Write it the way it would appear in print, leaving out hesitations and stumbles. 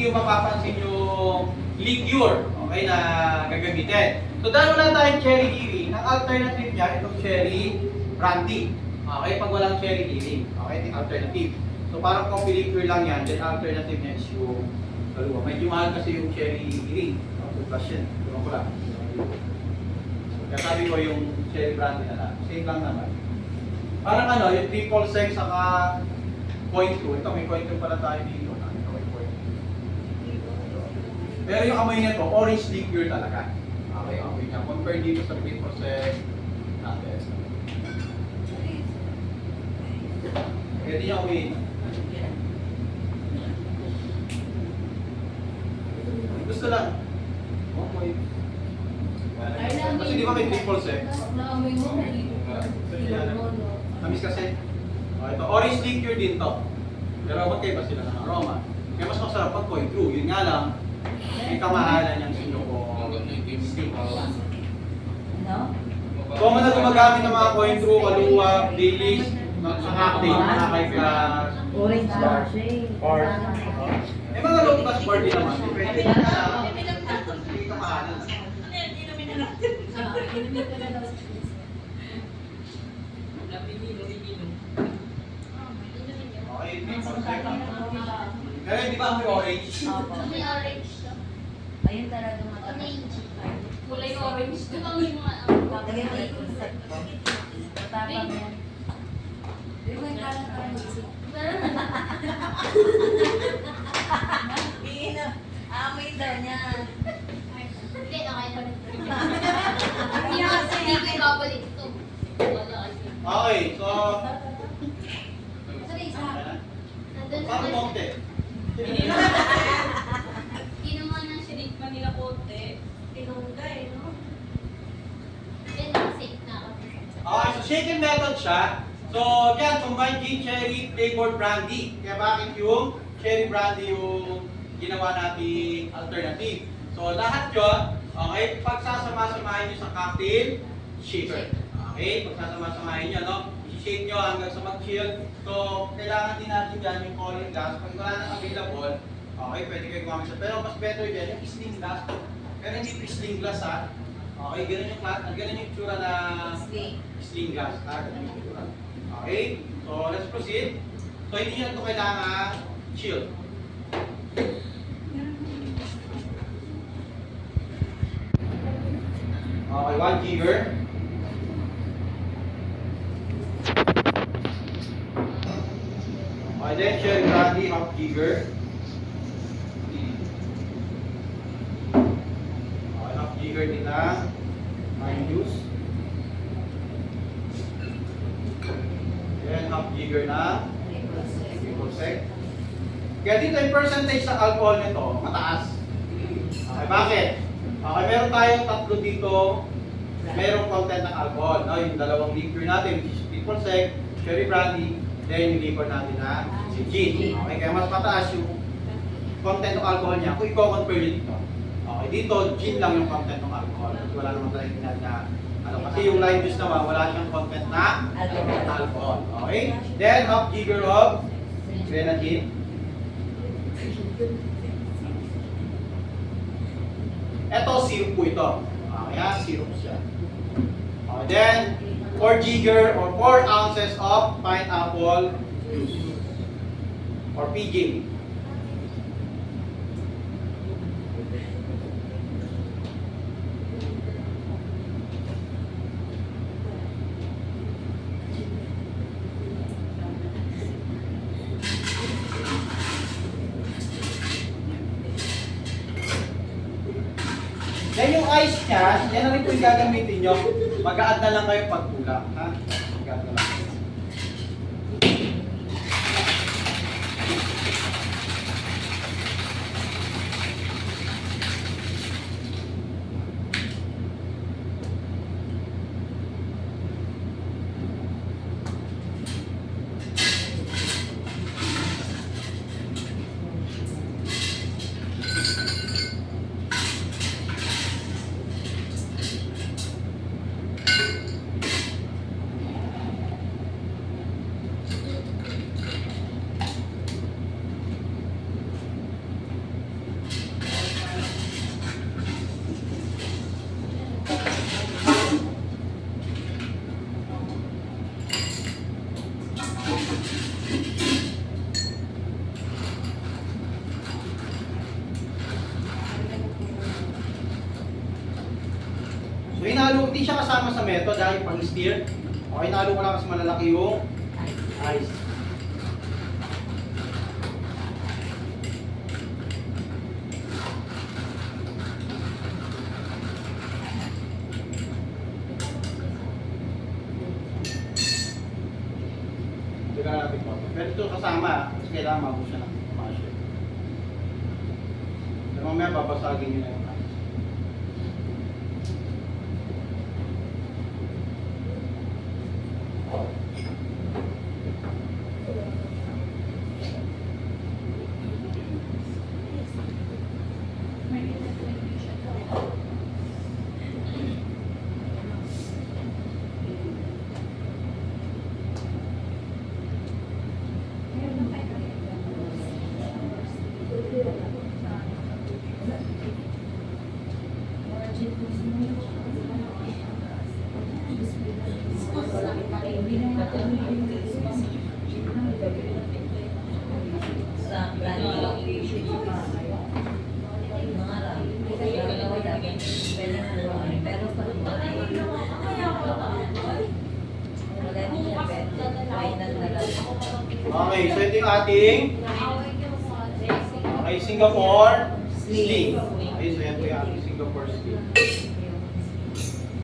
nyo mapapansin yung liqueur, okay, na gagamitin. So dahil wala tayong cherry healing, ang alternative niya, itong cherry brandy. Okay, pag walang cherry healing, okay, ito yung alternative. So parang coffee liqueur lang yan, then alternative niya is yung kaluwa. Medyo mahal kasi yung cherry healing. Plus yan, tulong ko lang. Kaya sabi ko yung cherry brandy na lang, same lang naman. Parang ano, yung triple sec saka 0.2. Ito, may 0.2 pala tayo dito. Ito, may 0.2. Pero yung amoy niya to, orange liqueur talaga. Okay, yung amoy niya. Compare dito sa triple sec natin. Pwede niya amoy. Gusto lang. Okay. Kasi di ba may triple sec? Tamis kasi. Ito, orange liqueur din to. Pero magkaiba sila ng aroma. Kaya mas masarap pag point through. Yun nga lang, may kamahalan niyang sinuko. Common na gumagamit ng mga point through, kaluwa, dilis, acting, mga kay-class, Orange lang siya eh. may mga low class party naman. Depende na may kamahalan. Okay, triple sec. Pero di ba may orange? May orange to. Ayun talaga matamis. Kulay orange to. Ang mga Lagyan mo yung set ko. Matapang yan. Di ba yung kalang parang isip? Bigyan na. Amoy daw niya. Hindi, okay na. Hindi ko ibabalik ito. Wala kasi. Okay, so... Sorry, isa. Nandun sa Parang konti. Kinuha ng shirik Manila Kote. Tinungga eh, no? Yan ang safe na ako. Okay, so shaken method siya. So, yan, combined gin cherry flavored brandy. Kaya bakit yung cherry brandy yung ginawa nating alternative? So, lahat yun, okay, pagsasama-samahin nyo sa cocktail shaker. Okay, pagsasama-samahin nyo, no? I-shake nyo hanggang sa mag-chill. So, kailangan din natin dyan yung cooling gas. Pag wala nang available, okay, pwede kayo gumamit siya. Pero mas better dyan yung sling glass. Pero hindi sling glass, ha? Okay, ganun yung tsura na sling glass, ha? Ganun yung tsura. Okay, so let's proceed. So hindi nyo ito kailangan chill. Okay, 1 jigger. Okay, then cherry brandy, half jigger. Okay, half jigger din na lime juice. Then half jigger na triple sec. Kaya dito yung percentage ng alcohol nito, mataas. Okay, bakit? Okay, meron tayong tatlo dito, merong content ng alcohol. No? Yung dalawang liquor natin, which is triple sec, cherry brandy, then yung liquor natin na si gin. Okay, kaya mas mataas yung content ng alcohol niya kung i-compare dito. Okay, dito, gin lang yung content ng alcohol. Wala namang talagang na ano, kasi yung lime juice naman, wala siyang content na alcohol. Okay? Then, half jigger of grenadine. Ito, syrup po ito. Okay, syrup siya. Okay, then, 4 jigger or 4 ounces of pineapple juice. Or PJ. Then yung ice niya, yan na rin po yung gagamitin nyo. Mag-a-add na lang kayo pag kulang. Ha? Mag-a-add na lang. hindi siya kasama sa method dahil pang steer. Okay, nalo ko lang kasi malalaki yung ice. Hindi ka na natin po. Pero ito kasama, kasi kailangan mabos siya ng masher. Pero mamaya babasagin nyo na yung ice. Sa Okay, so ito yung ating okay, Singapore sling. Okay, so yan po yung ating Singapore sling.